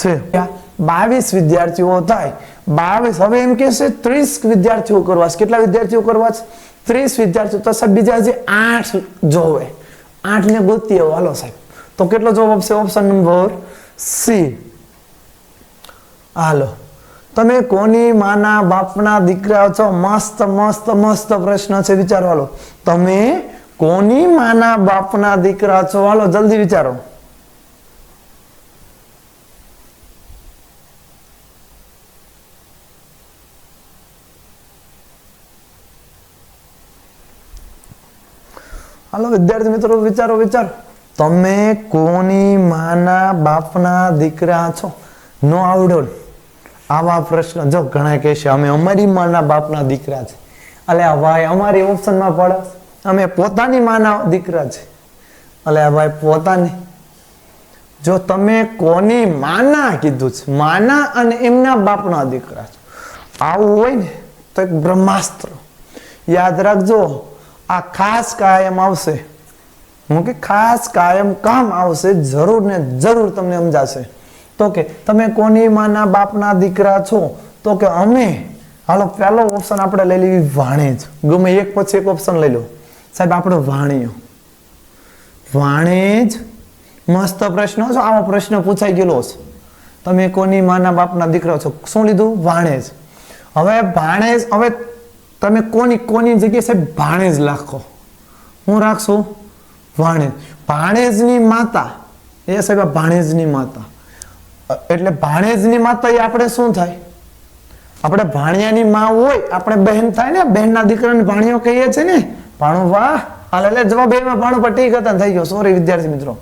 છે 22 વિદ્યાર્થીઓ થાય 22 હવે એમ કે છે 30 વિદ્યાર્થીઓ કરવા છે કેટલા વિદ્યાર્થીઓ કરવા છે 30 વિદ્યાર્થીઓ તો સાહેબ બીજા જે 8 જોવે 8 ને ગોતીએ હાલો સાહેબ તો કેટલો જવાબ આવશે ઓપ્શન નંબર સી હાલો તમે કોની માના બાપના દીકરા છો મસ્ત મસ્ત મસ્ત પ્રશ્ન છે વિચારો હાલો તમે કોની માના બાપના દીકરા છો હાલો જલ્દી વિચારો હાલો વિદ્યાર્થી મિત્રો વિચારો વિચારો તમે કોની માના બાપના દીકરા છો નો આવડો આવા પ્રશ્ન જો ઘણા કહે છે અમે અમારી માના બાપના દીકરા છે અલ્યા ભાઈ અમારી ઓપ્શનમાં પડે અમે પોતાની માના દીકરા છે અલ્યા ભાઈ પોતાની જો તમે કોની માના કીધું છે માના અને એમના બાપના દીકરા છો આવું હોય ને તો એક બ્રહ્માસ્ત્ર યાદ રાખજો આ ખાસ કાયમ આવશે હું કે ખાસ કાયમ કામ આવશે જરૂર ને જરૂર તમને સમજાશે તો કે તમે કોની માના બાપના દીકરા છો તો કે અમે હાલો પહેલો ઓપ્શન આપણે લઈ લેવી વાણેજ ગમે એક પછી એક ઓપ્શન લઈ લો સાહેબ આપણે વાણિયો વાણેજ મસ્ત પ્રશ્ન છે આવો પ્રશ્ન પૂછાઈ ગયેલો છે તમે કોની માના બાપના દીકરા છો શું લીધું વાણેજ હવે ભાણેજ હવે તમે કોની જગ્યાએ સાહેબ ભાણેજ લખો હું રાખશું વાણેજ ભાણેજની માતા એ સાહેબ ભાણેજની માતા એટલે ભાણેજની માતા એ આપણે શું થાય આપણે ભાણિયાની માં હોય આપણે બહેન થાય ને બહેનના દીકરાને ભાણિયો કહીએ છે ને ભાણું વાહ હાલ એટલે જવાબ એમાં ભાણું પર ટીક હતા થઈ ગયો સોરી વિદ્યાર્થી મિત્રો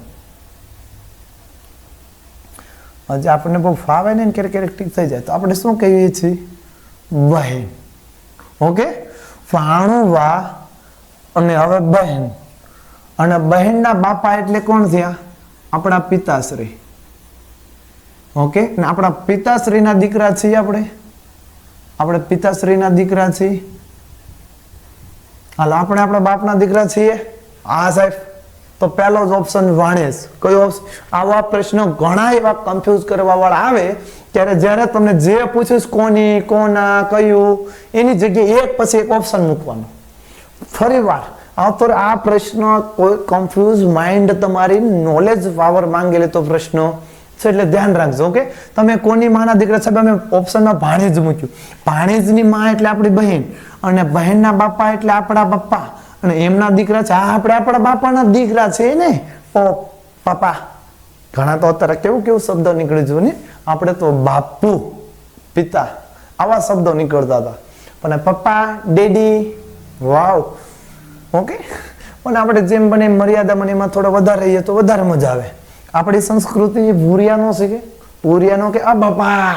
હજી આપણને બહુ ફાવે ને ક્યારેક ક્યારેક ટીક થઈ જાય તો આપણે શું કહીએ છીએ બહેન ઓકે ભાણું વાહ અને હવે બહેન અને બહેનના બાપા એટલે કોણ થયા આપણા પિતાશ્રી ઓકે ને આપણા પિતાશ્રીના દીકરા છીએ આપણે પિતાશ્રીના દીકરા છીએ હાલ આપણે આપણા બાપના દીકરા છીએ હા સાહેબ તો પહેલો જ ઓપ્શન વાણેજ કયો ઓપ્શન આવા પ્રશ્નો ઘણા એવા કન્ફ્યુઝ કરવા વાળા આવે ત્યારે જ્યારે તમને જે પૂછ્યું કોની કોના કયું એની જગ્યાએ એક પછી એક ઓપ્શન મૂકવાનો ફરી વાર આ પ્રશ્ન કોઈ કન્ફ્યુઝ માઇન્ડ તમારી નોલેજ પાવર માંગે તો પ્રશ્નો છે એટલે ધ્યાન રાખજો ઓકે તમે કોની માના દીકરા સાહેબ અમે ઓપ્શનમાં ભાણેજ મૂક્યું ભાણેજની માં એટલે આપણી બહેન અને બહેનના બાપા એટલે આપણા પપ્પા અને એમના દીકરા છે આપણે આપણા બાપાના દીકરા છે ને પપ્પા ઘણા તો અત્યારે કેવું કેવું શબ્દ નીકળી જવું ને આપણે તો બાપુ પિતા આવા શબ્દો નીકળતા હતા પણ પપ્પા ડેડી વાવ ઓકે પણ આપણે જેમ બને મર્યાદામાં એમાં થોડા વધારે રહીએ તો વધારે મજા આવે આપણી સંસ્કૃતિ ભૂરિયાનો છે કે ભૂરિયાનો કે આ બાપા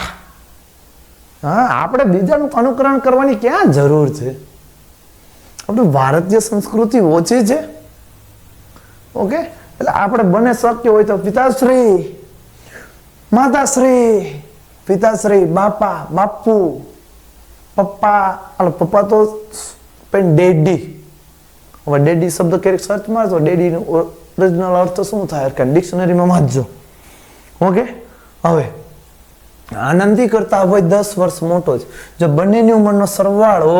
હા આપણે બીજાનું અનુકરણ કરવાની ક્યાં જરૂર છે આપણી ભારતીય સંસ્કૃતિ ઓછી છે ઓકે એટલે આપણે બને શક્ય હોય તો પિતાશ્રી માતાશ્રી પિતાશ્રી બાપા બાપુ પપ્પા પપ્પા તો ડેડી હવે ડેડી શબ્દ ક્યારેક સર્ચ મારજો ડેડીનું ઓરિજિનલ અર્થ શું થાય કે ડિક્શનરીમાં વાંચજો ઓકે હવે આનંદી કરતા હોય 10 વર્ષ મોટો જ જો બંનેની ઉંમરનો સરવાળો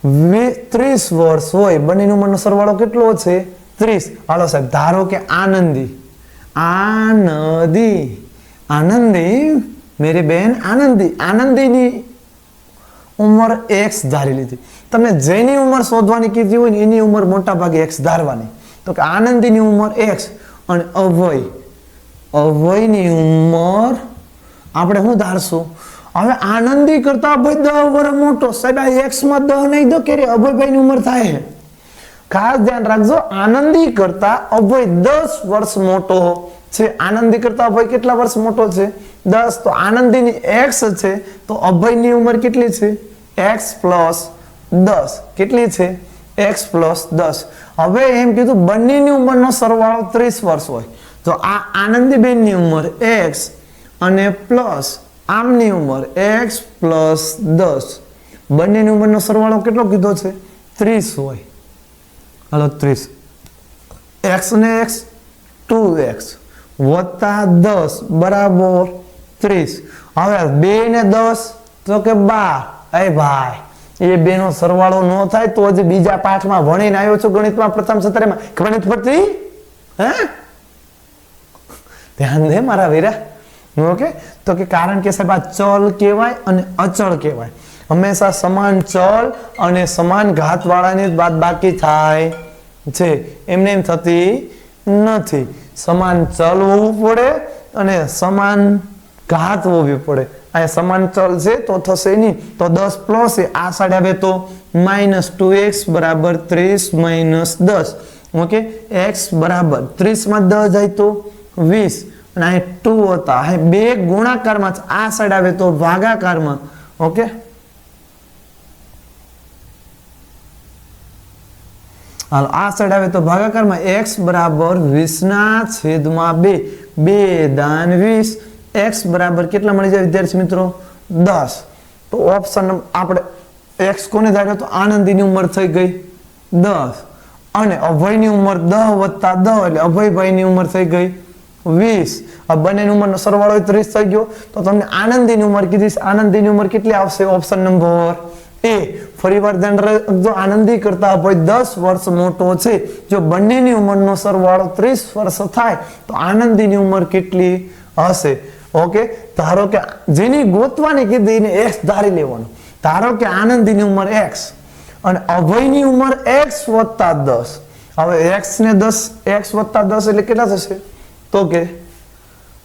30 વર્ષ હોય બંનેની ઉંમરનો સરવાળો કેટલો છે 30 હાલો સાહેબ ધારો કે આનંદી મેરી બહેન આનંદીની ઉંમર x ધારી લીધી તમે જેની ઉંમર શોધવાની કીધી હોય ને એની ઉંમર મોટા ભાગે x ધારવાની તો કે આનંદીની ઉંમર x અને અભયની ઉંમર આપણે શું ધારશું હવે આનંદી કરતા અભય 10 વર્ષ મોટો સાહેબ આ x માં 10 નહીં દો કે અભયભાઈની ઉંમર થાય ખાસ ધ્યાન રાખજો આનંદી કરતા અભય 10 વર્ષ મોટો છે આનંદી કરતા અભય કેટલા વર્ષ મોટો છે 10 તો આનંદીની x છે તો અભયની ઉંમર કેટલી છે x + 10 કેટલી છે x + 10 હવે એમ કીધું બંનેની ઉંમરનો સરવાળો 30 વર્ષ હોય તો આ આનંદી બેનની ઉંમર x અને પ્લસ આમની ઉંમર x + 10 બંનેની ઉંમરનો સરવાળો કેટલો કીધો છે 30 હોય હાલો 30 x ને x 2x વત્તા 10 બરાબર 30. હવે 2 ને 10 તો કે 12. એ ભાઈ એ બે નો સરવાળો ન થાય તો જ બીજા પાઠમાં ભણીને આવ્યો છું ગણિતમાં પ્રથમ સત્રમાં ગણિત પડતી હે ધ્યાન દે મારા વીરા. ઓકે તો કે કારણ કે સાહેબ આ ચલ કહેવાય અને અચળ કહેવાય. હંમેશા સમાન ચલ અને સમાન ઘાત વાળાની બાદબાકી થાય છે, એમને એમ થતી નથી. સમાન ચલ હોવું પડે અને સમાન ઘાત હોવી પડે. આ સમાન ચલ છે તો થશે નહીં, તો 10 પ્લસ આ સાઈડ આવે તો -2x બરાબર 30 - 10. ઓકે x બરાબર 30 માં 10 જાય તો 20 અને આ 2 હતા. આ બે ગુણાકારમાં આ સાઈડ આવે તો ભાગાકારમાં. ઓકે હાલો આ સાઈડ આવે તો ભાગાકારમાં x બરાબર 20/2 2 દાન 20. x બરાબર કેટલા મળી જાય વિદ્યાર્થી મિત્રો 10. તો ઓપ્શન આપણે x કોને ધાર્યો તો આનંદીની ઉંમર થઈ ગઈ 10 અને અભયની ઉંમર 10 વત્તા 10 એટલે અભયભાઈની ઉંમર થઈ ગઈ 20. આ બંનેની ઉંમરનો સરવાળો 30 થઈ ગયો. તો તમને આનંદીની ઉંમર કીધી. આનંદીની ઉંમર કેટલી આવશે? ઓપ્શન નંબર એ. ફરીવાર ધ્યાન રાખજો, આનંદી કરતા અભય 10 વર્ષ મોટો છે. જો બંનેની ઉંમરનો સરવાળો 30 વર્ષ થાય તો આનંદીની ઉંમર કેટલી હશે? ઓકે ધારો કે જેની ગોતવાની કીધી એને x ધારી લેવાનો. ધારો કે આનંદીની ઉંમર x અને અભયની ઉંમર x વત્તા 10. હવે x ને 10 x વત્તા 10 એટલે કેટલા થશે? તો કે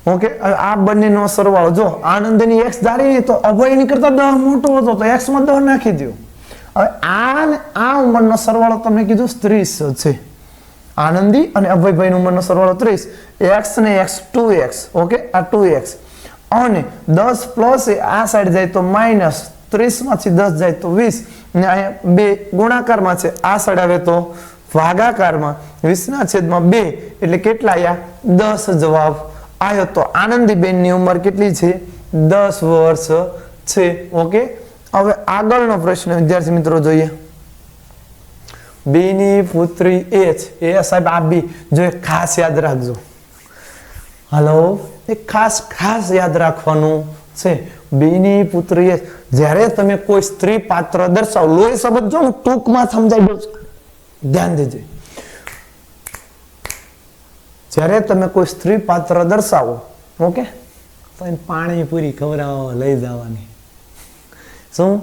ઓકે આ બંનેનો સરવાળો જો આનંદની x ધારી તો અભયની કરતા 10 મોટો હતો તો x માં 10 નાખી દો. હવે આ ઉંમરનો સરવાળો તમને કીધું 30 છે. આનંદી અને અભયભાઈની ઉંમરનો સરવાળો 30. x ને x 2x. ઓકે આ 2x અને 10 પ્લસ આ સાઈડ જાય તો માઈનસ 30 માંથી 10 જાય તો 20 અને અહીંયા બે ગુણાકારમાં છે આ સાઈડ આવે તો ભાગાકારમાં 20/2 એટલે કેટલા આયા 10 જવાબ આવ્યો. તો આનંદી બેનની ઉંમર કેટલી છે? 10 વર્ષ છે. ઓકે હવે આગળનો પ્રશ્ન વિદ્યાર્થી મિત્રો જોઈએ. બી ની પુત્રી એ સાહેબ આ બી જો ખાસ યાદ રાખજો. હાલો એ ખાસ યાદ રાખવાનું છે. બી ની પુત્રી જ્યારે તમે કોઈ સ્ત્રી પાત્ર દર્શાવો લોહી શબ્દ જો ટૂંકમાં સમજાઈ દઉં ધ્યાન દેજો. જ્યારે તમે કોઈ સ્ત્રી પાત્ર દર્શાવો ઓકે તો એને પાણીપુરી ખવડાવવા લઈ જવાની. શું?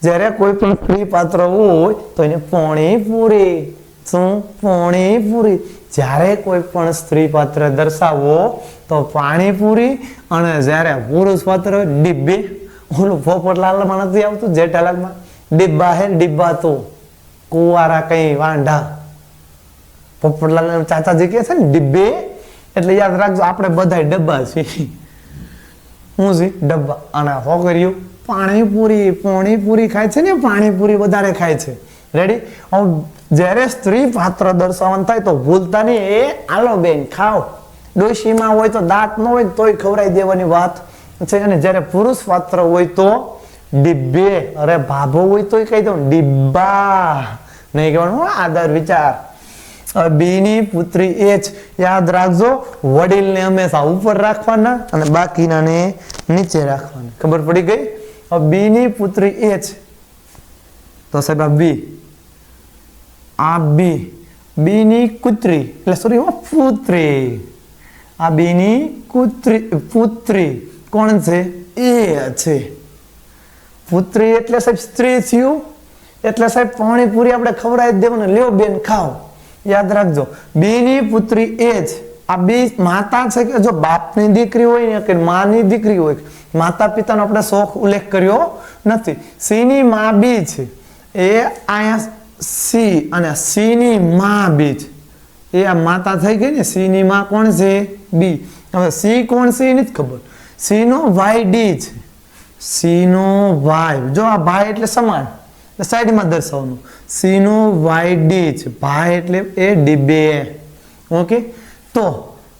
જ્યારે કોઈ પણ સ્ત્રી પાત્ર હોય તો એને પાણીપુરી. શું? પાણીપુરી. જ્યારે કોઈ પણ સ્ત્રી પાત્ર દર્શાવો તો પાણીપુરી. અને જ્યારે પુરુષ પાત્ર હોય ડિબ્બે. ઓલું પોપટલાલમાં નથી આવતું જેઠાલાલમાં ડિબ્બા હે ડિબ્બા તો કુવારા કઈ વાંઢા. પોપટલાલ ચાચાજી કહે છે ને ડિબ્બે એટલે યાદ રાખજો આપણે બધા ડબ્બા છીએ. હું છે ડબ્બા અને હોગર્યું પાણીપુરી ખાય છે ને પાણીપુરી વધારે ખાય છે. રેડી? હવે જ્યારે સ્ત્રી પાત્ર દર્શાવવાનું થાય તો ભૂલતા નહીં એ આલો બેન ખાઓ. ડોશીમાં હોય તો દાંત ન હોય તોય ખવડાવી દેવાની વાત છે. અને જ્યારે પુરુષ પાત્ર હોય તો ડિબ્બે. અરે ભાભો હોય તોય કહી દઉં ડિબ્બા નહીં કહેવાનું. આદર વિચાર. બી ની પુત્રી એચ યાદ રાખજો વડીલને હંમેશા ઉપર રાખવાના અને બાકીનાને નીચે રાખવાના. ખબર પડી ગઈ? બી ની પુત્રી એચ તો સાહેબ આ બી. આ બી ની કુતરી એટલે સોરી પુત્રી. આ બી ની પુત્રી કોણ છે? એ છે. પુત્રી એટલે સાહેબ સ્ત્રી થયું એટલે સાહેબ પાણીપુરી આપણે ખવડાવી દેવાનું. લ્યો બેન ખાઓ. યાદ રાખજો બી ની પુત્રી એ જ. આ બી માતા છે કે જો બાપની દીકરી હોય ને કે માની દીકરી હોય માતા પિતાનો આપણે શોખ ઉલ્લેખ કર્યો નથી. સી ની માં બી છે એ અહીંયા સી અને સી ની માં બી છે. એ આ માતા થઈ ગઈ ને સી ની માં કોણ છે? બી. હવે સી કોણ છે એ નથી ખબર. સી નો વાય ડી છે. સી નો વાય જો આ ભાઈ એટલે સમાન સાઈડમાં દર્શાવવાનું. સી નો વાય ડી છે. ભાઈ એટલે એ ડિબ્બે. ઓકે તો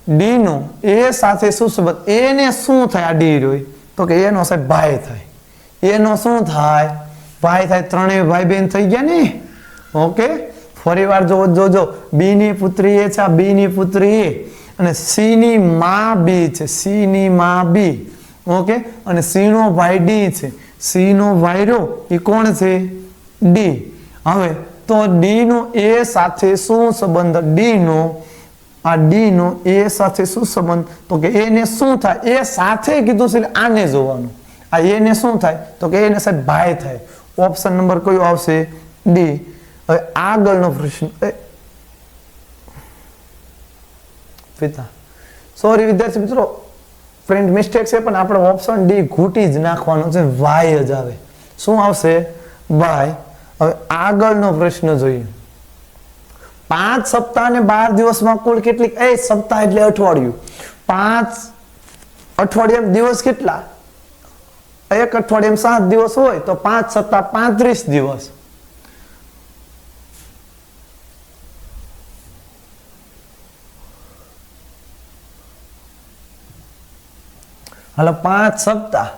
ડી નો એ સાથે શું સંબંધ? એ ને શું થાય? આ ડી રહ્યો તો કે એનો સાહેબ ભાઈ થાય. એનો શું થાય? ભાઈ થાય. ત્રણેય ભાઈ બહેન થઈ ગયા ને. ઓકે ફરી વાર જોજો બી ની પુત્રી એ છે. આ બી ની પુત્રી એ અને સી ની માં બી છે, સી ની માં બી, ઓકે, અને સી નો ભાઈ ડી છે, સી નો ભાઈરો એ કોણ છે? ડી. હવે તો ડી નો એ સાથે શું સંબંધ? ડી નો આ ડી નો એ સાથે શું સંબંધ? તો કે એ ને શું થાય? એ સાથે કીધું છે એટલે આને જોવાનું. આ એ ને શું થાય? તો કે એને સાહેબ ભાઈ થાય. ઓપ્શન નંબર કયો આવશે? ડી. હવે આગળનો પ્રશ્ન, પિતા સોરી વિદ્યાર્થી મિત્રો, પ્રિન્ટ મિસ્ટેક છે, પણ આપણે ઓપ્શન ડી ઘૂંટી જ નાખવાનો છે, વાય જ આવે. શું આવશે? વાય. હવે આગળનો પ્રશ્ન જોઈએ. 5 સપ્તાહ અને 12 દિવસમાં કુલ કેટલી? સપ્તાહ એટલે અઠવાડિયું. 5 અઠવાડિયામાં દિવસ કેટલા? એક અઠવાડિયામાં 7 દિવસ હોય તો 5 સપ્તાહ 35 દિવસ. હાલો, 5 સપ્તાહ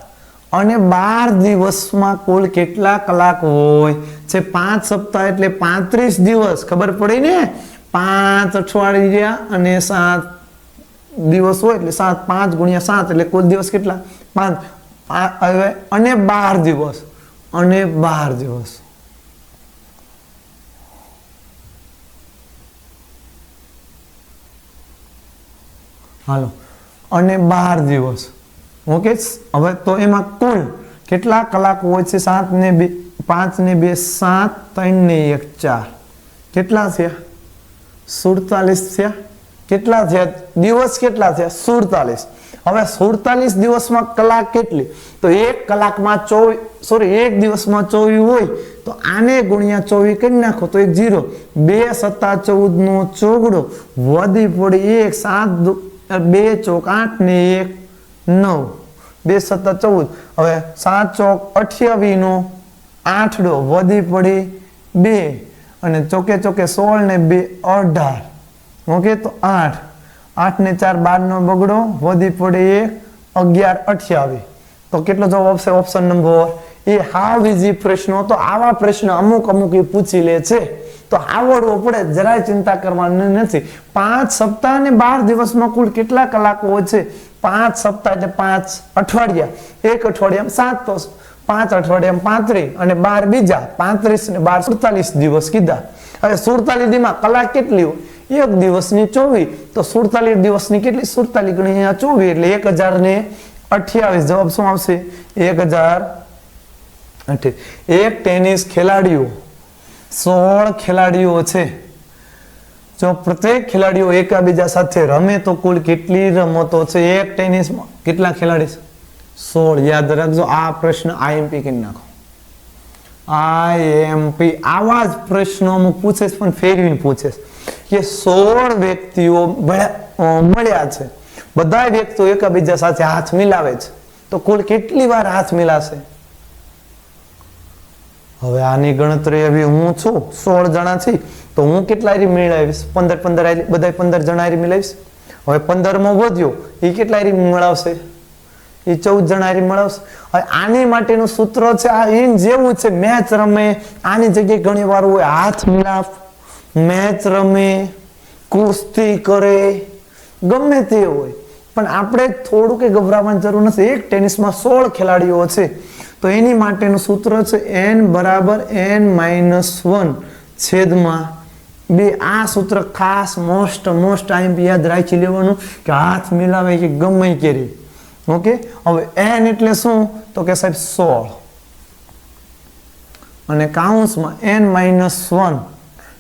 અને 12 દિવસમાં કુલ કેટલા કલાક હોય છે? 5 સપ્તાહ એટલે 35 દિવસ, ખબર પડી ને? 5 અઠવાડિયા અને 7 દિવસ હોય એટલે 7, 5 ગુણ્યા 7 એટલે કુલ દિવસ કેટલા? 5. હવે અને 12 દિવસ, અને 12 દિવસ. હાલો, અને 12 દિવસ, ઓકે. હવે તો એમાં કુલ કેટલા કલાક હોય છે? 7 ને 2, 5 ને 2 7, 3 ને 1 4. કેટલા થયા? 47 થયા. કેટલા થયા? દિવસ કેટલા થયા? 47. હવે 47 દિવસમાં કલાક કેટલી? તો એક કલાકમાં 24, એક દિવસમાં 24 હોય તો આને ગુણ્યા 24 કરી નાખો તો 0. 2 સત્તા 14 નો ચોગડો વધી પડી 1, 7 2 ચોક 8 ને 1 9, 2 સત્તા 14. હવે 7 ચોક 28 નો આઠડો વધી પડી 2, અને ચોકે ચોકે 16 ને 2 18. ઓકે, તો 8, 8 ને 4 12 નો બગડો વધી પડે 1 11 28. તો કેટલો જવાબ આવશે? ઓપ્શન નંબર એ. હાવ ઇઝી પ્રશ્નો. તો આવા પ્રશ્ન અમુક એ પૂછી લે છે, તો આવડવો પડે, જરાય ચિંતા કરવાની નથી. 5 સપ્તાહ અને 12 દિવસમાં કુલ કેટલા કલાકો હોય છે? 5 સપ્તાહ એટલે 5 અઠવાડિયા, એક અઠવાડિયામાં 7, તો 5 અઠવાડિયામાં 35 અને 12 બીજા 35 ને 12 47 દિવસ કીધા. હવે 47 દીમાં કલાક કેટલી હોય? એક દિવસની 24, તો 47 દિવસની કેટલી? 47 ગુણ્યા 24 એટલે 1028. જવાબ શું આવશે? 1028. એક ટેનિસ ખેલાડીઓ 16 ખેલાડીઓ છે. જો પ્રત્યેક ખેલાડીઓ એકબીજા સાથે રમે તો કુલ કેટલી રમતો છે? એક ટેનિસમાં કેટલા ખેલાડી છે? 16. યાદ રાખજો, આ પ્રશ્ન આઈએમપી કરી નાખો. આઈએમપી આવા જ પ્રશ્નો અમુક પૂછે પણ ફેરવીને પૂછે કે 16 વ્યક્તિઓ મળ્યા છે, બધા વ્યક્તિઓ એકબીજા સાથે હાથ મિલાવે છે, તો કુલ કેટલી વાર હાથ મિલાશે? હવે આની ગણતરી એવી, હું છું 16 જણા છે તો હું કેટલા હારી મિલાવીશ? 15 બધા 15 જણા હારી મિલાવીશ. હવે 15 માં વધ્યો એ કેટલા હારી મળાવશે? એ 14 જણા હારી મળાવશે. હવે આની માટેનું સૂત્ર છે આ એન જેવું છે. મેચ રમે, આની જગ્યાએ ઘણી વાર હોય હાથ મિલાપ, મેચ રમે, કુસ્તી કરે, ગમે તે હોય, પણ આપણે થોડું કે ગભરાવાની જરૂર નથી. એક ટેનિસમાં 16 ખેલાડીઓ છે તો એની માટેનું સૂત્ર છે n બરાબર n-1 છેદમાં 2. આ સૂત્ર ખાસ મોસ્ટ આઈએમપી યાદ રાખી લેવાનું કે હાથ મિલાવે કે ગમે કરી. ઓકે, હવે n એટલે શું? તો કે સાહેબ 16 અને કાઉન્સમાં n-1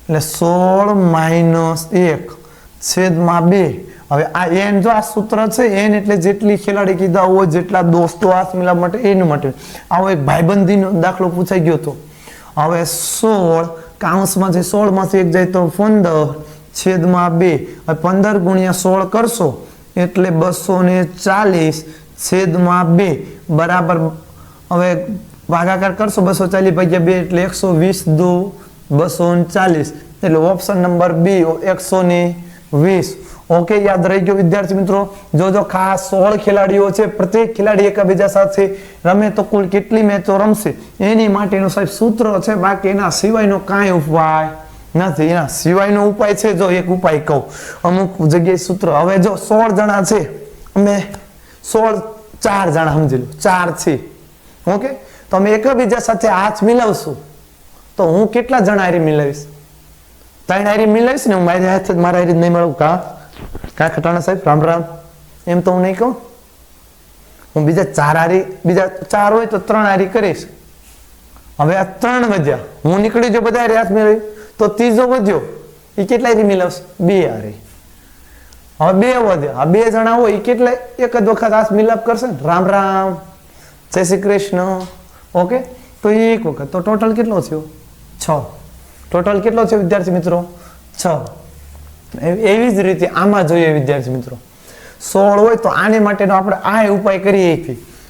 એટલે 16 - 1 છેદમાં 2. હવે આ n જો આ સૂત્ર છે, n એટલે જેટલી ખેલાડી કીધા હોય, જેટલા દોસ્તો હાથ મિલાવવા માટે, એનું માટે. આવો એક ભાઈબંધીનો દાખલો પૂછાઈ ગયો હતો. હવે 16 કાઉન્સમાં છે, 16 માંથી 1 જાય તો 15 છેદમાં 2. હવે 15 ગુણ્યા 16 કરશો એટલે 240 છેદમાં 2 બરાબર. હવે ભાગાકાર કરશો 240 ભાગ્યા 2 એટલે 120 દુ 240 એટલે ઓપ્શન નંબર બી 120. ઓકે, યાદ રહી ગયો વિદ્યાર્થી મિત્રો? જો ખાસ 16 ખેલાડીઓ છે, પ્રત્યેક ખેલાડી એકબીજા સાથે રમે તો કુલ કેટલી મેચો રમશે એની માટેનું સાહેબ સૂત્ર છે. બાકી એના સિવાયનો કાંઈ ઉપાય નથી. એના સિવાયનો ઉપાય છે. જો એક ઉપાય કહું, અમુક જગ્યાએ સૂત્ર. હવે જો 16 જણા છે, અમે 16 4 જણા સમજી લો, 4 છે. ઓકે, તો અમે એકબીજા સાથે હાથ મિલાવશું તો હું કેટલા જણા હારી મિલાવીશ? 3 હારી મિલાવીશ ને. હું મારી હાથ મારા હારી નહીં મળું. કા ખટાણા સાહેબ રામ રામ, એમ તો હું નહીં કહું. હું બીજા 4 હારી, બીજા 4 હોય તો 3 હારી કરીશ. હવે આ 3 વધ્યા, હું નીકળી જો બધા હાથ મિલાવી તો ત્રીજો વધ્યો, એ કેટલા હારી મિલાવશે? 2 હારી. હવે 2 વધ્યા, આ 2 જણા હોય એ કેટલા એક જ વખત હાથ મિલાપ કરશે ને? રામ રામ, જય શ્રી કૃષ્ણ. ઓકે, તો એક વખત તો ટોટલ કેટલો થયો? 6. ટોટલ કેટલો છે વિદ્યાર્થી મિત્રો? 6. એવી જ રીતે આમાં જોઈએ વિદ્યાર્થી મિત્રો, 16 હોય તો આને માટેનો આપણે આ ઉપાય કરીએ.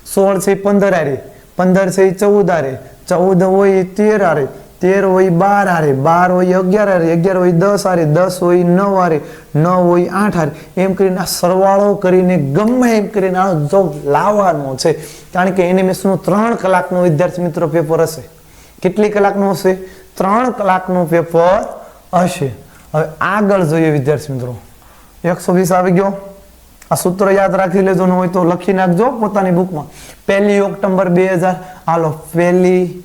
16 છે 15 હારે, 15 છે 14 હારે, 14 હોય 13 હારે, 13 હોય 12 હારે, 12 હોય 11 હારે, 11 હોય 10 હારે, 10 હોય 9 હારે, 9 હોય 8 હારે. એમ કરીને આ સરવાળો કરીને ગમે એમ કરીને આનો જવાબ લાવવાનો છે. કારણ કે NMS નું 3 કલાકનું વિદ્યાર્થી મિત્રો પેપર હશે. કેટલી કલાકનું હશે? 3 કલાકનું પેપર હશે. હવે આગળ જોઈએ વિદ્યાર્થી મિત્રો, 120 આવી ગયો. આ સૂત્ર યાદ રાખી લેજો, ન હોય તો લખી નાખજો પોતાની બુકમાં. 1 ઓક્ટોબર 2000. હાલો, 1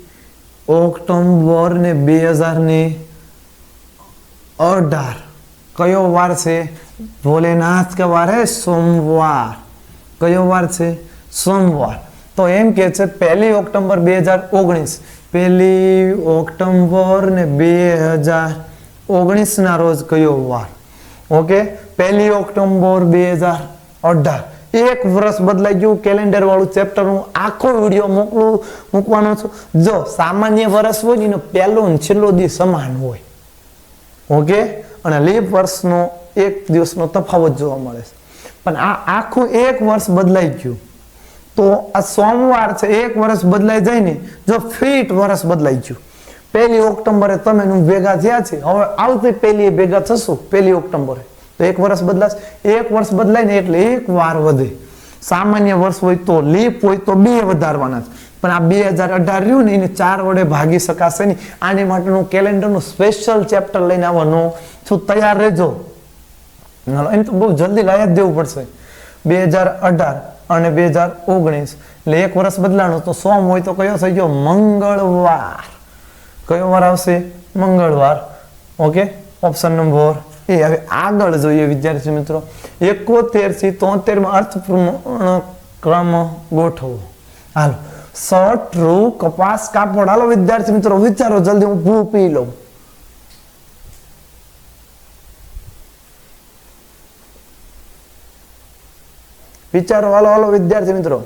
ઓક્ટોબર ને 2018 કયો વાર છે? ભોલેનાથ કે વાર હે? સોમવાર. કયો વાર છે? સોમવાર. તો એમ કે છે 1 ઓક્ટોબર 2019, 1 ઓક્ટોબર ને 2019 ના રોજ કયો વાર? Okay, 1 October 2018. એક વર્ષ બદલાઈ ગયું. કેલેન્ડર વાળું ચેપ્ટર હું આખો વિડીયો મૂકવાનો છું. જો સામાન્ય વર્ષ હોય ને એનો પહેલો અને છેલ્લો દિવસ સમાન હોય. ઓકે, અને લીપ વર્ષનો એક દિવસનો તફાવત જોવા મળે છે. પણ આ આખું એક વર્ષ બદલાઈ ગયું તો આ સોમવાર છે, એક વર્ષ બદલાઈ જાય ને, જો ફીટ વર્ષ બદલાઈ ગયું. 1 ઓક્ટોબરે તમે ભેગા થયા છે, હવે આવતી 1 ભેગા થશું 1 ઓક્ટોબરે, તો એક વર્ષ બદલાશે. એક વર્ષ બદલાય ને એટલે એક વાર વધે. સામાન્ય વર્ષ હોય તો લીપ હોય તો 2 વધારવાના છે. પણ આ 2018 રહ્યું ને એને 4 વડે ભાગી શકાશે નહીં. આની માટેનું કેલેન્ડરનું સ્પેશિયલ ચેપ્ટર લઈને આવવાનું છું. તૈયાર રહેજો. એમ તો બહુ જલ્દી લાયા જ દેવું પડશે. 2018 અને 2019 એટલે એક વર્ષ બદલાનું. તો સોમ હોય તો કયો થઈ ગયો? મંગળવાર. કયો વાર આવશે? મંગળવાર. ઓકે, ઓપ્શન નંબર એ. હવે આગળ જોઈએ વિદ્યાર્થી મિત્રો, 71 થી 73 માં અર્થપૂર્ણ ક્રમ ગોઠવો. હાલો, શર્ટ, રૂ, કપાસ, કાપડ. હાલો વિદ્યાર્થી મિત્રો વિચારો જલ્દી, હું ભૂ પી લઉં. વિચારો. હાલો હાલો વિદ્યાર્થી મિત્રો.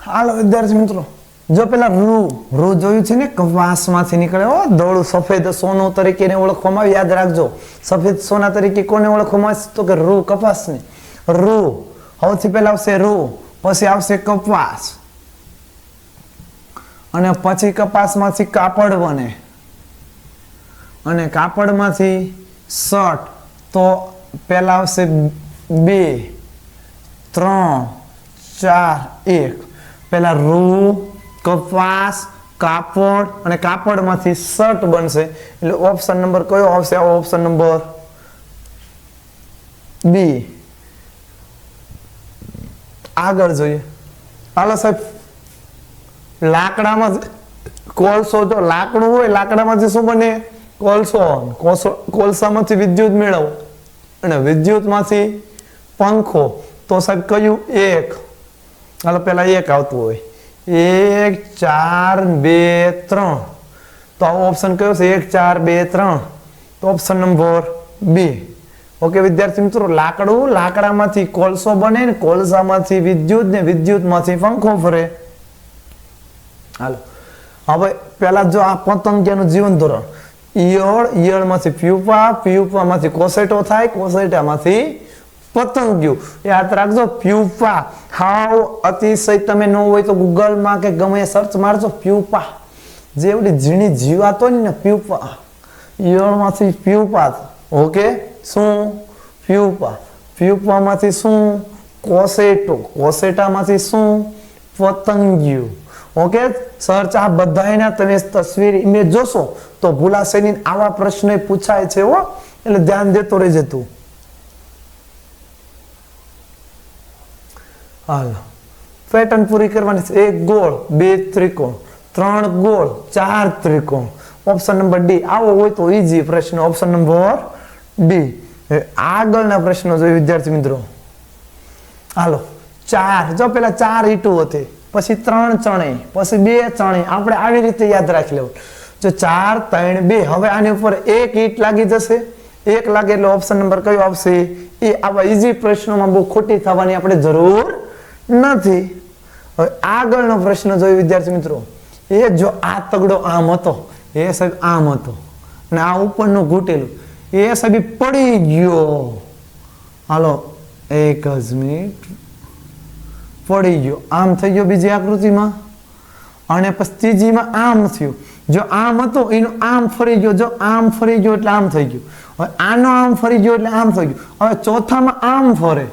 હાલો વિદ્યાર્થી મિત્રો, જો પેલા રૂ જોયું છે ને, કપાસ માંથી નીકળે ધોળું સફેદ સોનું તરીકે ઓળખવામાં આવે. યાદ રાખજો, સફેદ સોના તરીકે કોને ઓળખવામાં આવે? તો કે રૂ, કપાસ ને. રૂ સૌથી પહેલા આવશે રૂ, પછી આવશે કપાસ, અને પછી કપાસમાંથી કાપડ બને, અને કાપડમાંથી શર્ટ. તો પેલા આવશે 2, 3, 4, 1. પેલા રૂ, કપાસ, કાપડ, અને કાપડમાંથી શર્ટ બનશે. એટલે ઓપ્શન નંબર કયો આવશે? Option number B. આગળ જોઈએ. હાલો સાહેબ, લાકડામાં કોલસો, જો લાકડું હોય લાકડામાંથી શું બને? કોલસો. કોલસામાંથી વિદ્યુત મેળવો, અને વિદ્યુતમાંથી પંખો. તો સાહેબ કયું? 1. હાલો પેલા 1 આવતું હોય, 1, 4, 2, 3. તો આવો ઓપ્શન કયો છે? 1, 4, 2, 3. તો ઓપ્શન નંબર બી. ઓકે વિદ્યાર્થી મિત્રો, લાકડું, લાકડામાંથી કોલસો બને, ને કોલસામાંથી વિદ્યુત, ને વિદ્યુતમાંથી પંખો ફરે. હાલો હવે પહેલા જો આ પતંગિયાનું જીવન ધોરણ, ઈયળ, ઈયળમાંથી પ્યુપા, પ્યુપામાંથી કોસેટો થાય, કોસેટામાંથી પતંગિયું. યાદ રાખજો પ્યુપા. હાવ અતિશય તમે ન હોય તો ગૂગલમાં કે ગમે સર્ચ મારજો પ્યુપા. જેવડી ઝીણી જીવાત હોય ને પ્યુપા, ઈયળમાંથી પ્યુપા. ઓકે, શું પ્યુપા, પ્યુપામાંથી શું કોસેટો, કોસેટામાંથી શું પતંગિયું. ઓકે, સર્ચ આ બધાયના તમે તસવીર ઇમેજ જોશો તો ભૂલાશે નહીં. આવા પ્રશ્ન પૂછાય છે હો, એટલે ધ્યાન દેતો રહેજે તું. હાલો, પેટર્ન પૂરી કરવાની છે. 1 ગોળ, 2 ત્રિકોણ, 3 ગોળ, 4 ત્રિકોણ. Option number D. આવો હોય તો ઈઝી પ્રશ્ન. Option number D. આગળના પ્રશ્નો જોઈએ વિદ્યાર્થી મિત્રો. હાલો, 4. જો પેલા 4 ઈંટો હતી, પછી 3 ચણે, પછી 2 ચણે. આપણે આવી રીતે યાદ રાખી લેવું. જો 4 3 2, હવે આની ઉપર 1 ઈંટ લાગી જશે. 1 લાગે એટલે ઓપ્શન નંબર કયો આવશે? એ. આવા ઈઝી પ્રશ્નોમાં બહુ ખોટી થવાની આપણે જરૂર નથી. હવે આગળનો પ્રશ્ન જોઈએ વિદ્યાર્થી મિત્રો. એ જો આ તગડો આમ હતો, એ સાહેબ આમ હતો, અને આ ઉપરનું ઘૂંટેલું એ સાહેબ પડી ગયો. હાલો, એક જ મિનિટ. પડી ગયો, આમ થઈ ગયો બીજી આકૃતિમાં, અને પછી ત્રીજીમાં આમ થયું. જો આમ હતો એનો આમ ફરી ગયો, જો આમ ફરી ગયો એટલે આમ થઈ ગયું. હવે આનો આમ ફરી ગયો એટલે આમ થઈ ગયું. હવે ચોથામાં આમ ફરે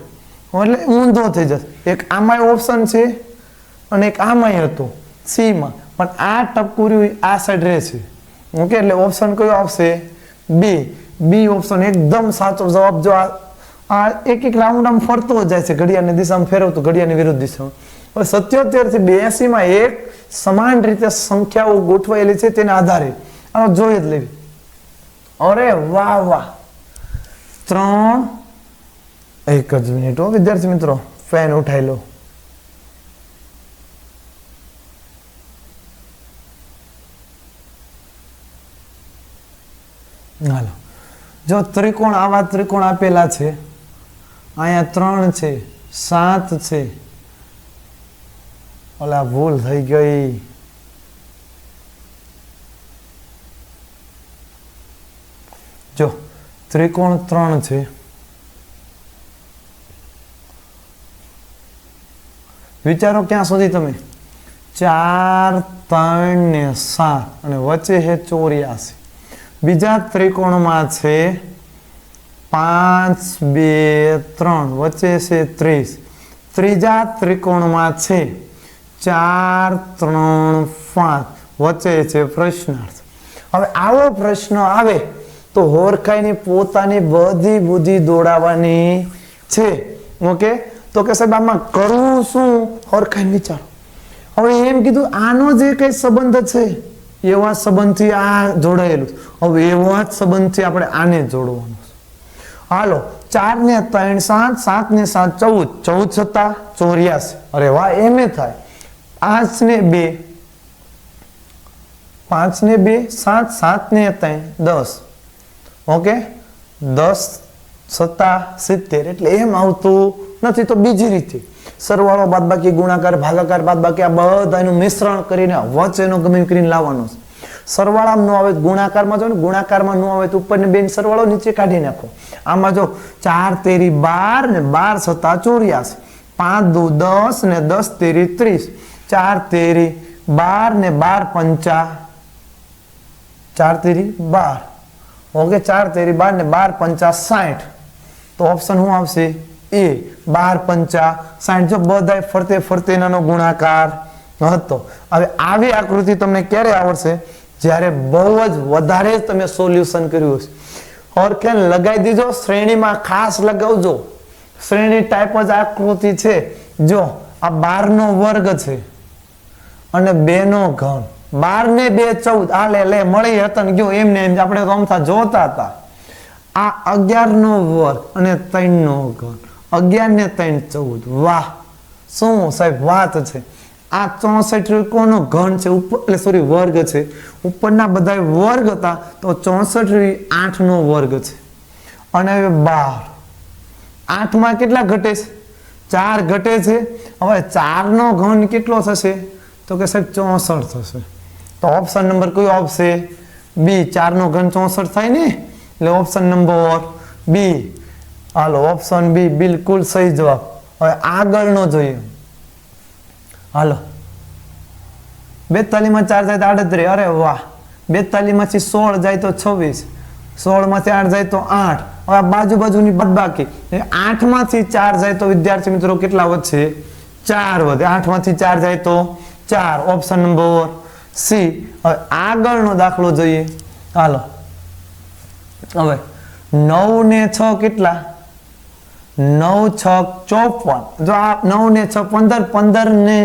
એટલે ઊંધો થઈ જશે. એક આમાંય ઓપ્શન છે અને એક આમાંય હતો સી માં, પણ આ ટપકુર્યું આ સાઈડ રહેશે. ઓકે, એટલે ઓપ્શન કયો આવશે? બી. બી ઓપ્શન એકદમ સાચો જવાબ. જો આ એક એક રાઉન્ડ આમ ફરતો જાય છે, ઘડિયાળની દિશામાં ફેરવતો, ઘડિયાળની વિરુદ્ધ દિશામાં. હવે 77 થી 82 માં એક સમાન રીતે સંખ્યાઓ ગોઠવાયેલી છે, તેના આધારે આનો જોઈ જ લેવી. અરે વાહ વાહ. 3. એક જ મિનિટ હો વિદ્યાર્થી મિત્રો, ફેન ઉઠાઈ લો. હાલો, જો ત્રિકોણ, આવા ત્રિકોણ આપેલા છે. અહીંયા 3 છે, 7 છે. ઓલા ભૂલ થઈ ગઈ. જો ત્રિકોણ 3 છે, વિચારો ક્યાં સુધી તમે? 4 3 ને 7, અને વચ્ચે છે 84. બીજા ત્રિકોણમાં છે 5 2 3, વચ્ચે છે 30. ત્રીજા ત્રિકોણમાં છે 4 3 5, વચ્ચે છે પ્રશ્નાર્થ. હવે આવો પ્રશ્ન આવે તો હોરખાઈની પોતાની બધી બુદ્ધિ દોડાવવાની છે. ઓકે, તો કે સાહેબ આમાં કરવું શું? હોરખાઈને વિચારો. હવે એમ કીધું આનો જે કઈ સંબંધ છે એવા સંબંધથી આ જોડાયેલું. હવે એવા જ સંબંધથી આપણે આને જોડવાનું. હાલો, 4 ને 3 7, 7 ને 7 14, 14 છતાં 84. અરે વાહ, એમ થાય. 5 ને 2, 5 ને 2 7, 7 ને 3 10. ઓકે, 10 છતાં 70. એટલે એમ આવતું નથી તો બીજી રીતે સરવાળો બાદબાકી ગુણાકાર ભાગાકાર બાદબાકી આ બધાનું મિશ્રણ કરીને વચ્ચેનો ગમે કરીને લાવવાનો છે. સરવાળામાં ન આવે ગુણાકારમાં, જો ને ગુણાકારમાં ન આવે તો ઉપરની બેન સરવાળો નીચે કાઢી નાખો. આમાં જો 4 તેરી 12 ને 12 છતાં 84, 5 દુ 10 ને 10 તેરી 30, 4 તેરી 12 ને 12 પંચા 4 તેરી 12. ઓકે, 4 તેરી 12 ને 12 પંચા 60. તો ઓપ્શન શું આવશે? એ. 12 પંચા 60. જો બધાય ફરતે ફરતેનાનો ગુણાકાર હતો. હવે આવી આકૃતિ તમને ક્યારે આવડશે? જ્યારે બહુ જ વધારે તમે સોલ્યુશન કર્યું હશે. ઓર કે લગાવી દીજો શ્રેણીમાં, ખાસ લગાવજો. શ્રેણી ટાઈપ જ આકૃતિ છે. જો આ 12 નો વર્ગ છે અને 2 નો ઘન. 12 ને 2 14. આ લે મળી હતા ને ગયો એમને એમ આપણે તો અમથા જોતા હતા. આ 11 નો વર્ગ અને 3 નો ઘન. 11 ને 3 14. વાહ, શું સાહેબ વાત છે. આ 64 ત્રિકોણનો ઘન છે, ઉપર સોરી વર્ગ છે. ઉપરના બધા વર્ગ હતા તો 64 8 નો વર્ગ છે. અને હવે 12, 8 માં કેટલા ઘટે છે? 4 ઘટે છે. હવે 4 નો ઘન કેટલો થશે? તો કે સાહેબ 64 થશે. તો ઓપ્શન નંબર કયો આવશે? બી. 4 નો ઘન 64 થાય ને, એટલે ઓપ્શન નંબર બી. હાલો, ઓપ્શન બી બિલકુલ સહી જવાબ. હવે આગળનો જોઈએ. હાલો, 42 માં 4 જાય તો 38. અરે વાહ. 42 માંથી 16 જાય તો 26, 16 માંથી 8 જાય તો 8. હવે આ બાજુની બાદબાકી, 8 માંથી 4 જાય તો વિદ્યાર્થી મિત્રો કેટલા વધશે? 4 વધે. 8 માંથી 4 જાય તો 4. Option number C. હવે આગળનો દાખલો જોઈએ. હાલો, હવે 9 ને 6 કેટલા? 9 6 54. જો આ 9 ને 6 15, 15 ને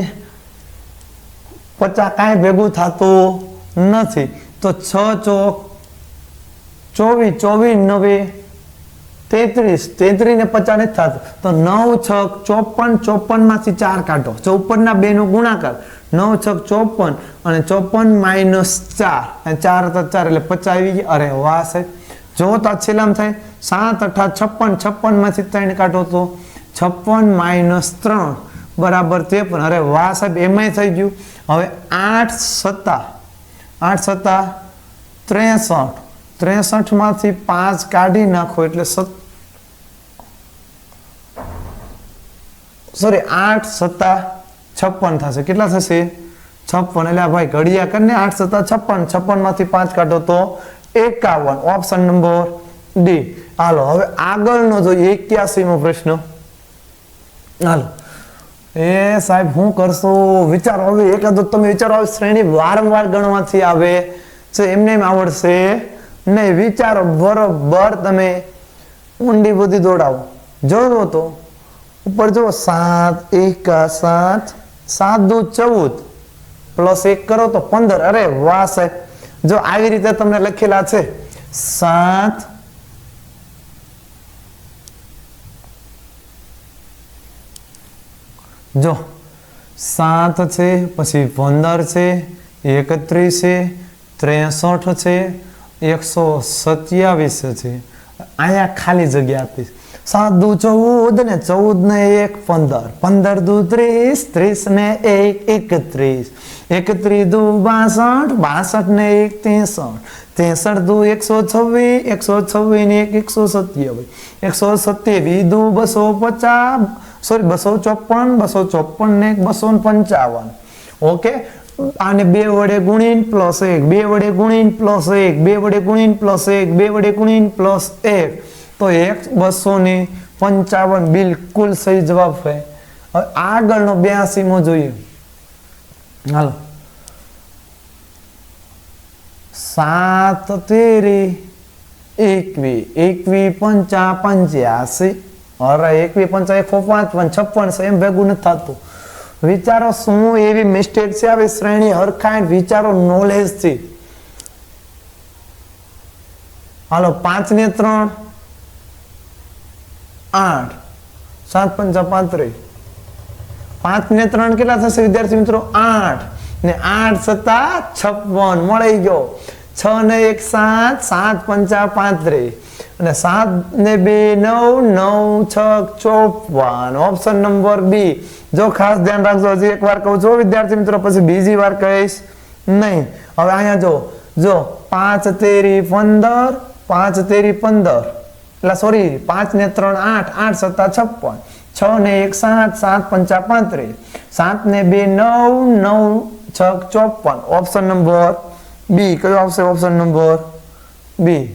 50 કાંઈ ભેગું થતું નથી. તો 6 ચોક 24, 24 9 33, 33 ને 50 નથી થતું. તો 9 6 54, 54 માંથી 4 કાઢો. 54 ના 2 નો ગુણાકાર. 9 6 54 અને 54 માઇનસ 4, 4 તો 4 એટલે 50 આવી ગયા. અરે વાહ સાહેબ, જો તો છેલ્લામાં થાય 7 8 56, 56 માંથી 3 કાઢો તો 56 માઇનસ 3 બરાબર 53. અરે વાહ સાહેબ, એમાંય થઈ ગયું. હવે 8 7 63, 63 માંથી 5 કાઢી નાખો એટલે 8 7 56 થશે. કેટલા થશે? 56. એટલે ભાઈ ઘડિયા કરીને 8 7 56, 56 માંથી 5 કાઢો તો 51. Option number D. હાલો, હવે આગળનો જોઈએ 81 મો પ્રશ્ન. હાલો, એ સાહેબ શું કરશો? વિચારો. હવે એકાદો તમે વિચારો. શ્રેણી વારંવાર ગણવાથી આવે છે, એમને એમ આવડશે નહીં. વિચારો બરોબર, તમે ઊંડી બુદ્ધિ દોડાવો. જોવો તો ઉપર જો 7 1 7, 7 2 14 પ્લસ 1 કરો તો 15. અરે વાહ સાહેબ, જો આવી રીતે તમને લખેલા છે 7 જો 7 છે, પછી 15 છે, 31 છે, 63 છે, 127 છે. અહીંયા ખાલી જગ્યા આપીશ. 7 દુ 14 ને 14 ને 1 15, 15 દુ 30, 30 ને 1 31, 31 દુ 62, 62 ને 1 63, 63 દુ 126, 126 ને 1 127, 127 દુ 250, સોરી 254, 254 ને 255. ઓકે, આને 2 વડે ગુણીને પ્લસ 1, 2 વડે ગુણીને પ્લસ 1, 2 વડે ગુણીને પ્લસ 1, 2 વડે ગુણીને પ્લસ 1, તો 255 બિલકુલ સહી જવાબ છે. હવે આગળનો 82 મો જોઈએ. હાલો, 7 તેરી 21, 21 પંચા 85. અરે 21 પંચા 155, 56 એમ ભેગું નથી થતું. વિચારો શું એવી મિસ્ટેક છે આવી શ્રેણી હરખાઈ. વિચારો નોલેજ થી. હાલો, 5 ને 3 8, 7 પંચા 35. 5 ને 3 કેટલા થશે વિદ્યાર્થી મિત્રો? 8 ને 8 સત્તા 56 મળી ગયો. 6 ને 1 7, 7 પંચા 35 અને 7 ને 2 9, 9 6 54. Option number B. જો ખાસ ધ્યાન રાખજો, હજી એક વાર કહું છું વિદ્યાર્થી મિત્રો, પછી બીજી વાર કહીશ નહીં. હવે અહીંયા જો 5 તેરી 15, 5 તેરી 15, એટલે સોરી 5 ને 3 8, 8 સત્તા 56, 6 ને 1 7, 7 પંચા 35, 7 ને 2 9, 9 6 54. Option number B. કયો આવશે? ઓપ્શન નંબર બી.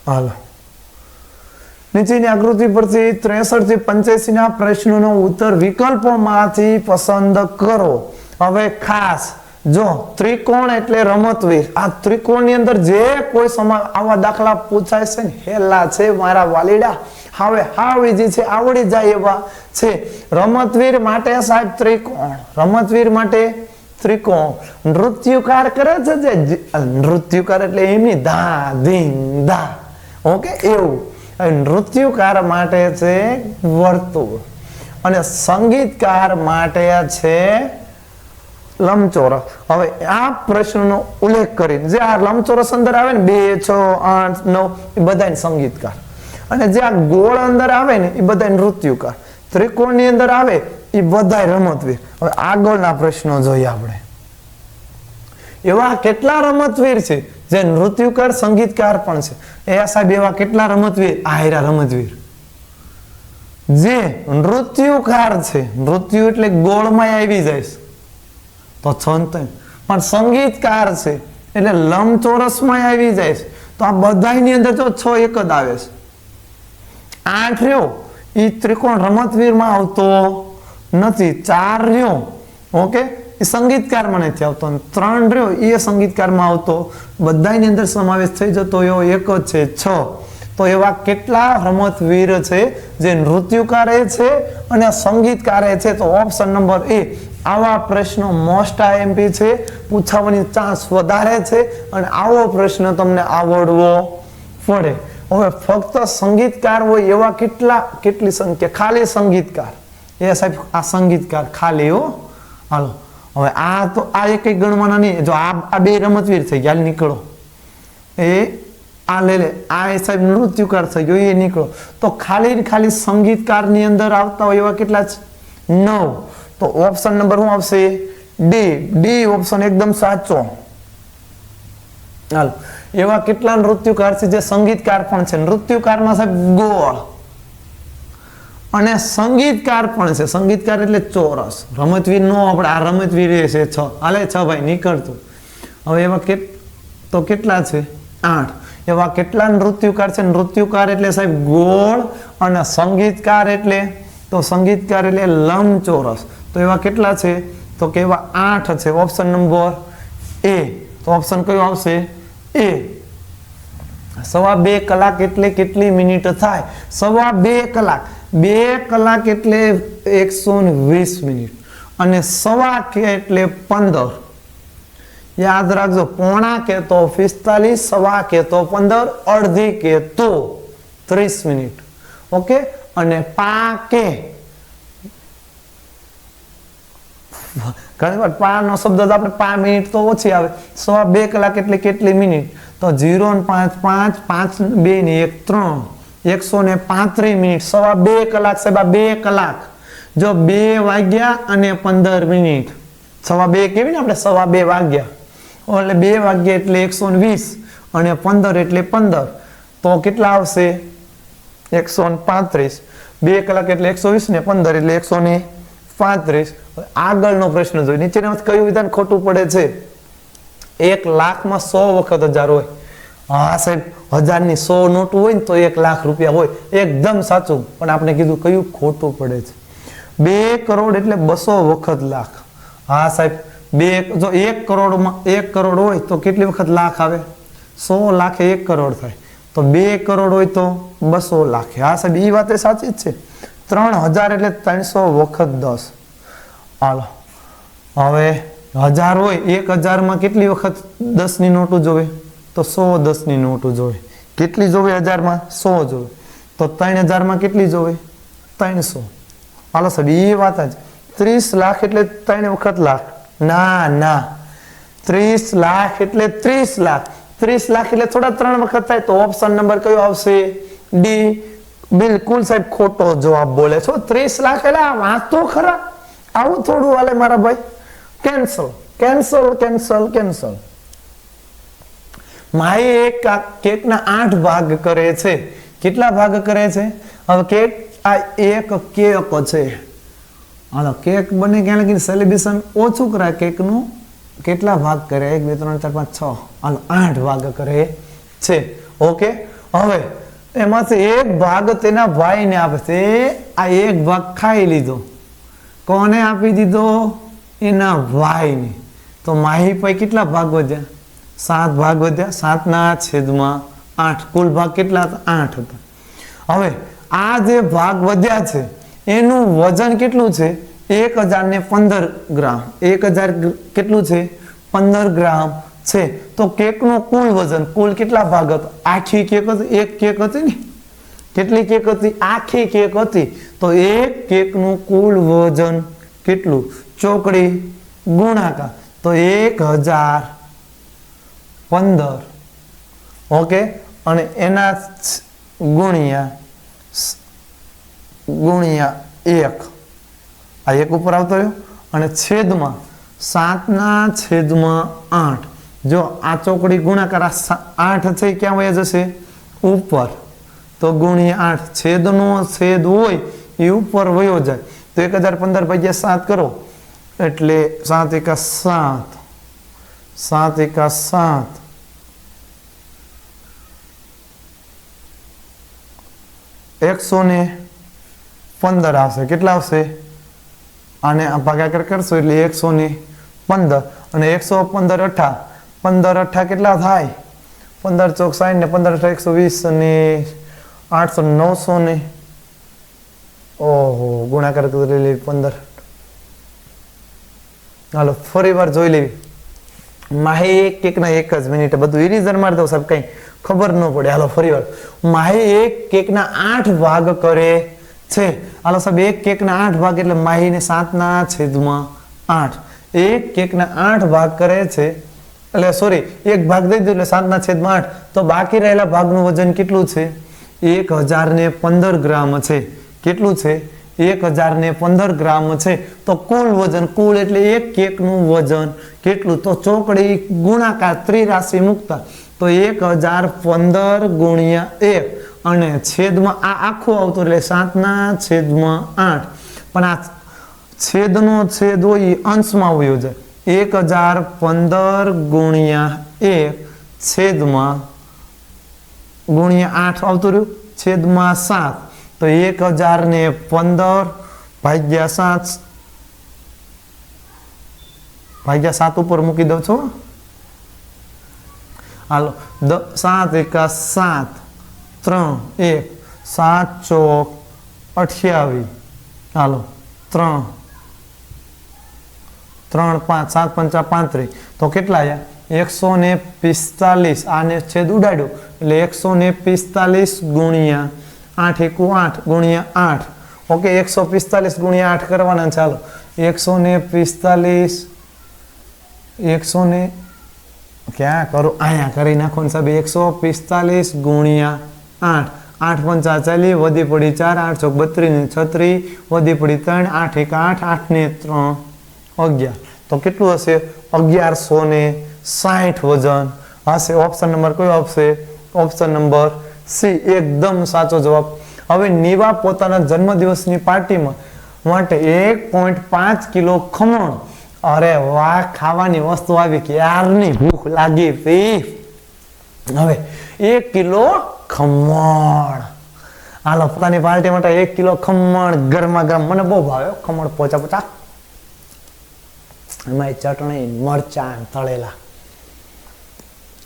હાલો, નીચેની આકૃતિ પરથી 63 થી 85 ના પ્રશ્નોનો ઉત્તર વિકલ્પોમાંથી પસંદ કરો. હવે ખાસ જો ત્રિકોણ એટલે રમતવીર. આ ત્રિકોણની અંદર જે કોઈ આવા દાખલા પૂછાય છે ને, હેલા છે મારા વાલીડા. હવે હાવ ઈઝી છે, આવડી જાય એવા છે. રમતવીર માટે સાહેબ ત્રિકોણ, રમતવીર માટે ત્રિકોણ. નૃત્યકાર કરે છે જે નૃત્યકાર એટલે એમની ધા ધીંગ ધા. ઓકે, એવું. નૃત્યકાર માટે છે વર્તુળ અને સંગીતકાર માટે છે લંબચોરસ. હવે આ પ્રશ્નનો ઉલ્લેખ કરીને જે આ લંબચોરસ અંદર આવે ને 2 6 8 9 એ બધા સંગીતકાર, અને જે આ ગોળ અંદર આવે ને એ બધા નૃત્યકાર. ત્રિકોણની અંદર આવે એ બધા રમતવીર. હવે આગળના પ્રશ્નો જોઈએ આપણે. એવા કેટલા રમતવીર છે જે નૃત્યકાર સંગીતકાર પણ છે? એ સાહેબ એવા કેટલા રમતવીર? આયરા રમતવીર જે નૃત્યકાર છે. નૃત્ય એટલે ગોળમાં આવી જાય તો 6 ને 3, પણ સંગીતકાર છે એટલે લંબચોરસમાં આવી જાય છે. તો આ બધાની અંદર જો 6 એક જ આવે છે. 8 રહ્યો એ ત્રિકોણ રમતવીરમાં આવતો નથી. 4 રહ્યો ઓકે એ સંગીતકારમાં નથી આવતો. 3 રહ્યો એ સંગીતકારમાં આવતો. બધાની અંદર સમાવેશ થઈ જતો એવો એક જ છે 6. તો એવા કેટલા રમતવીર છે જે નૃત્યકારે છે અને સંગીતકારે છે? તો ઓપ્શન નંબર એ. આવા પ્રશ્નો મોસ્ટ આઈએમપી છે, પૂછાવાની ચાન્સ વધારે છે અને આવો પ્રશ્ન તમને આવડવો પડે. હવે ફક્ત સંગીતકાર હોય એવા કેટલી સંખ્યા? ખાલી સંગીતકાર. એ સાહેબ આ સંગીતકાર ખાલી હો. હાલો હવે આ તો આ એક ગણવાના નહીં. જો આ બે રમતવીર થઈ ગયા, નીકળો. એ આ લે આ સાહેબ નૃત્યકાર થઈ ગયો, એ નીકળો. તો ખાલી સંગીતકારની અંદર આવતા હોય એવા કેટલા છે? 9. તો ઓપ્શન નંબર શું આવશે? ડી ઓપ્શન એકદમ સાચો. હાલો એવા કેટલા નૃત્યકાર છે જે સંગીતકાર પણ છે? નૃત્યકારમાં સાહેબ ગોળ અને સંગીતકાર પણ છે. સંગીતકાર એટલે ચોરસ. રમતવીર નો આપણે આ રમતવીર છે 6. હાલે 6 ભાઈ નીકળતું. હવે એવા કેટલા છે? 8. એવા કેટલા નૃત્યકાર છે? નૃત્યકાર એટલે સાહેબ ગોળ અને સંગીતકાર એટલે લંબચોરસ. તો એવા કેટલા છે? તો કે એવા 8 છે. ઓપ્શન નંબર એ. તો ઓપ્શન કયો આવશે? એ. 2.5 કલાક એટલે કેટલી મિનિટ થાય? 2.5 કલાક. 2 કલાક એટલે 120 મિનિટ અને 1.25 કે એટલે 15. યાદ રાખજો, પોણા કે તો 45, 1.25 કે તો 15, અડધી કે તો 30 મિનિટ. ઓકે અને પા કે ઘણી વાર પા નો શબ્દ આપણે 5 મિનિટ તો ઓછી આવે. 2.5 કલાક એટલે કેટલી મિનિટ? તો 0 ને 5 5 5 2 ને 1 3 135 મિનિટ. 2.5 કલાક સાહેબ 2 કલાક. જો 2 વાગ્યા અને 15 મિનિટ. 2.5 કેવી ને આપણે 2.5 વાગ્યા એટલે 2 વાગ્યા એટલે 120 અને 15 એટલે 15. તો કેટલા આવશે? 135. 2 કલાક એટલે 120 ને 15 એટલે 135. આગળનો પ્રશ્ન જોઈએ. નીચેનામાંથી કયું વિધાન ખોટું પડે છે? 1 લાખમાં 100 વખત 1000 હોય. હા સાહેબ 1000 ની 100 નોટ હોય ને તો 1 લાખ રૂપિયા હોય. એકદમ સાચું. પણ આપણે કીધું કયું ખોટું પડે છે? 2 કરોડ એટલે 200 વખત લાખ. હા સાહેબ જો 1 કરોડમાં 1 કરોડ હોય તો કેટલી વખત લાખ આવે? 100 લાખે 1 કરોડ થાય. તો 2 કરોડ હોય તો 200 લાખ. હા સાહેબ એ વાત સાચી જ છે. 3000 એટલે 300 વખત 10. હાલો હવે 1000 હોય, 1000 કેટલી વખત 10 ની નોટો જોવે? તો 100 10 ની નોટો જોવે. કેટલી જોવે? 1000 100 જોવે. તો 3000 કેટલી જોવે? 300. હાલો સાહેબ એ વાત જ. 30 લાખ એટલે 3 વખત લાખ? ના 30 લાખ એટલે 30 લાખ. 30 લાખ એટલે થોડા 3 વખત થાય. તો ઓપ્શન નંબર કયો આવશે? ડી. બિલકુલ સાહેબ ખોટો જવાબ બોલે છો. 30 લાખ એટલે વાત તો ખરા. આવું થોડું હાલે મારા ભાઈ. કેન્સલ. માએ એક કેકના 8 ભાગ કરે છે. કેટલા ભાગ કરે છે? હવે કેક આ એક કેક છે. હાલો કેક બને ક્યાં લગી સેલિબ્રેશન ઓછું કરાય. કેકનું કેટલા ભાગ કરે? 1 2 3 4 5 6. હાલો 8 ભાગ કરે છે. ઓકે હવે એમાંથી એક ભાગ તેના ભાઈને આપે છે. આ એક ભાગ ખાઈ લીધો. કોને આપી દીધો? એના ભાઈને. તો માહી ભાઈ કેટલા ભાગ વધ્યા? 7 ભાગ વધ્યા. 7 ના છેદમાં 8. કુલ ભાગ કેટલા હતા? 8 હતા. હવે આ જે ભાગ વધ્યા છે એનું વજન કેટલું છે? 1015 ગ્રામ. 1000 કેટલું છે? 15 ગ્રામ છે. તો કેકનું કુલ વજન કુલ કેટલા ભાગ હતા? આખી કેક હતી, એક કેક હતી ને? કેટલી કેક હતી? આખી કેક હતી. તો એક કેકનું કુલ વજન કેટલું? ચોકડી ગુણાકાર. તો 1015. ઓકે અને એના ગુણ્યા 1 આ 1 ઉપર આવતો રહ્યો અને છેદમાં 7/8 જો આ ચોકડી ગુણાકાર 8 છે ક્યાં વયા જશે ઉપર તો ગુણ્યા 8 છેદનો છેદ હોય એ ઉપર વયો જાય તો 1015 ભાગ્યા 7 કરો એટલે 7 × 7 7 × 7 115 આવશે કેટલા આવશે આને ભાગાકાર કરશો એટલે 115 અને 115 અઠા 15 અઠા કેટલા થાય 15 ચોક 60 ને 15 અઠા 120 અને 800 900 ને ઓહો ગુણાકાર કરી લેવી 15 હાલો ફરી વાર જોઈ લેવી માહે એક ના 1 જ મિનિટ બધું ઇરેઝર મારી દો સાહેબ કઈ ખબર ન પડે હાલો ફરી વાર માહે એક ના 8 ભાગ કરે છે હાલો સાહેબ એક ના 8 ભાગ એટલે માહી ને 7/8 એક ના 8 ભાગ કરે છે એટલે સોરી એક ભાગ દઈ દો એટલે 7/8 તો બાકી રહેલા ભાગનું વજન કેટલું છે 1015 ગ્રામ છે કેટલું છે 1015 ગ્રામ છે તો કુલ વજન કુલ એટલે એક નું વજન કેટલું તો ચોકડી ગુણાકાર ત્રિરાશિ મૂકતા તો 1015 ગુણ્યા 1 અને છેદમાં આ આખું આવતું એટલે 7/8 પણ આ છેદનો છેદ હોય એ અંશમાં વયો જાય 1015 ગુણ્યા 1 છેદમાં ગુણ્યા 8 આવતું રહ્યું છેદમાં 7 તો 1015 ભાગ્યા 7 ઉપર મૂકી દઉં છો હાલો 7 × 7 3 1 7 ચોક 28 હાલો 3 3 5 7 5 35 તો કેટલા આવ્યા 145 આને છેદ ઉડાડ્યો એટલે 145 ગુણ્યા 8 × 8 ગુણ્યા 8 ઓકે 145 ગુણ્યા 8 કરવાના ચાલો 145 100 ને ક્યાં કરો અહીંયા કરી નાખો ને સાહેબ 145 ગુણ્યા 8 8 5 40 વધી પડી 4 8 ચોક 32 36 વધી પડી 3 8 1 8 8 ને 3 11 તો કેટલું હશે 1160 વજન હશે ઓપ્શન નંબર કયો આવશે ઓપ્શન નંબર સી એકદમ સાચો જવાબ હવે નીવા પોતાના જન્મદિવસની પાર્ટીમાં માટે 1.5 કિલો ખમણ અરે વાહ ખાવાની વસ્તુ આવી ક્યારની ભૂખ લાગી હતી હવે 1 કિલો ખમણ હાલો પોતાની પાર્ટી માટે 1 કિલો ખમણ ગરમા ગરમ મને બહુ ભાવે ખમણ પોચા પોચા એમાં ચટણી મરચાં તળેલા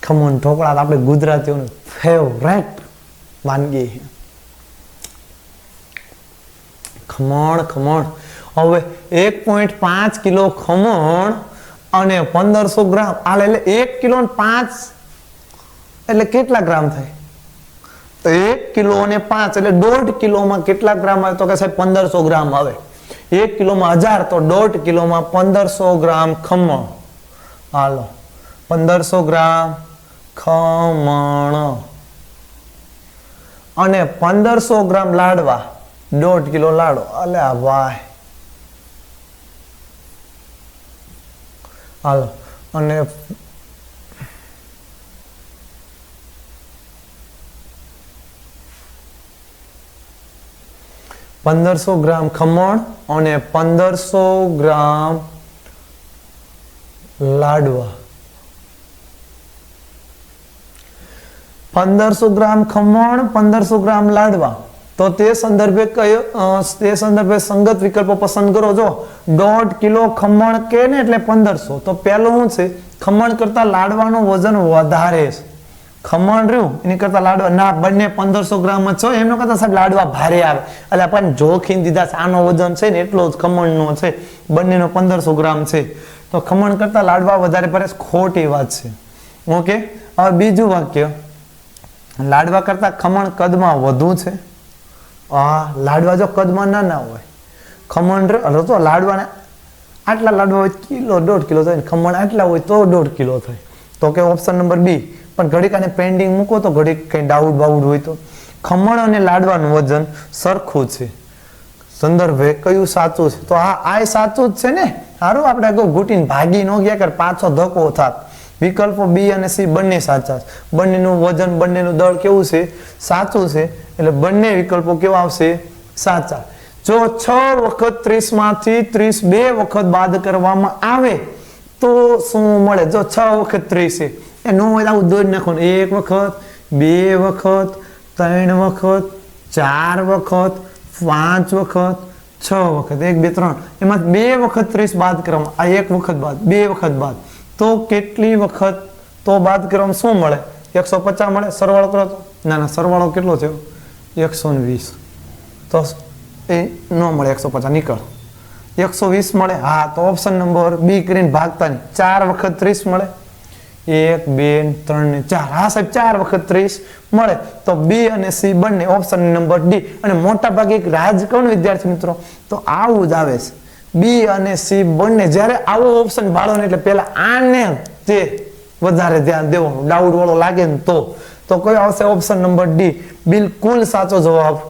ખમણ ઢોકળા તો આપણે ગુજરાતીઓનું ફેવરેટ વાનગી ખમણ ખમણ હવે 1.5 કિલો ખમણ અને 1500 ગ્રામ આલે એટલે 1 કિલો ને 5 એટલે કેટલા ગ્રામ થાય તો 1 કિલો અને 5 એટલે 1.5 કિલોમાં કેટલા ગ્રામ આવે તો કે સાહેબ 1500 ગ્રામ આવે 1 કિલોમાં 1000 તો 1.5 કિલોમાં 1500 ગ્રામ ખમણ હાલો 1500 ગ્રામ ખમણ અને 1500 ગ્રામ લાડવા 1.5 કિલો લાડો અલ્યા ભાઈ હાલો અને 1500 ગ્રામ ખમણ અને 1500 ગ્રામ લાડવા 1500 ગ્રામ ખમણ 1500 ગ્રામ લાડવા તો તે સંદર્ભે સંગત વિકલ્પો પસંદ કરો જો 1.5 કિલો ખમણ કે ને એટલે 1500 તો પહેલું શું છે ખમણ કરતા લાડવાનું વજન વધારે છે ખમણ રહ્યું એની કરતા લાડવા ના બંને 1500 ગ્રામ જ છે એમનો કરતા સાહેબ લાડવા ભારે આવે એટલે આપણને જોખીને દીધા છે આનો વજન છે ને એટલો જ ખમણનો છે બંનેનો 1500 ગ્રામ છે તો ખમણ કરતા લાડવા વધારે પડે ખોટી વાત છે ઓકે હવે બીજું વાક્ય લાડવા કરતા ખમણ કદમાં વધુ છે લાડવા જો કદમાં નાના હોય ખમણ તો લાડવાને આટલા લાડવા હોય કિલો 1.5 કિલો થાય ખમણ આટલા હોય તો 1.5 કિલો થાય તો કે ઓપ્શન નંબર બી પણ ઘડીક આને પેન્ડિંગ મૂકો તો ઘડીક કઈ ડાઉટ બાઉટ હોય તો ખમણ અને લાડવાનું વજન સરખું છે સંદર્ભે કયું સાચું છે? તો આ સાચું જ છે ને. સારું, આપણે અગાઉ ઘૂંટીને ભાગી ન ગયા કે પાછો ધક્કો થાત. વિકલ્પો બી અને સી બંને સાચા છે. બંનેનું વજન, બંનેનું દળ કેવું છે? સાચું છે. એટલે બંને વિકલ્પો કેવા આવશે? સાચા. જો 6 વખત 30 માંથી 30 બે વખત બાદ કરવામાં આવે તો શું મળે? જો 6 વખત 30 છે એ ન હોય આવું દોડ નાખવાનું. 1 વખત, 2 વખત, 3 વખત, 4 વખત, 5 વખત, 6 વખત, 1 2 3, એમાં 2 વખત 30 બાદ કરવામાં, આ 1 વખત બાદ, 2 વખત બાદ, તો કેટલી વખત તો બાદ કરવામાં શું મળે? 150 મળે. સરવાળો કરો તો ના, સરવાળો કેટલો થયો? 120. તો એ ન મળે. 150 નીકળ. 120 મળે. હા, તો ઓપ્શન નંબર બી કરીને ભાગતા નહીં. 4 વખત 30 મળે. 1 2 3 ને 4. હા સાહેબ, 4 વખત 30 મળે. તો બી અને સી બંને ઓપ્શન નંબર ડી. અને મોટા ભાગે એક રાજકોણ વિદ્યાર્થી મિત્રો તો આવું જ આવે છે. બી અને સી બંને જ્યારે આવો ઓપ્શન ભાળો ને એટલે પેલા આને જે વધારે ધ્યાન દેવાનું, ડાઉટ વાળો લાગે ને તો કયો આવશે? ઓપ્શન નંબર ડી બિલકુલ સાચો જવાબ.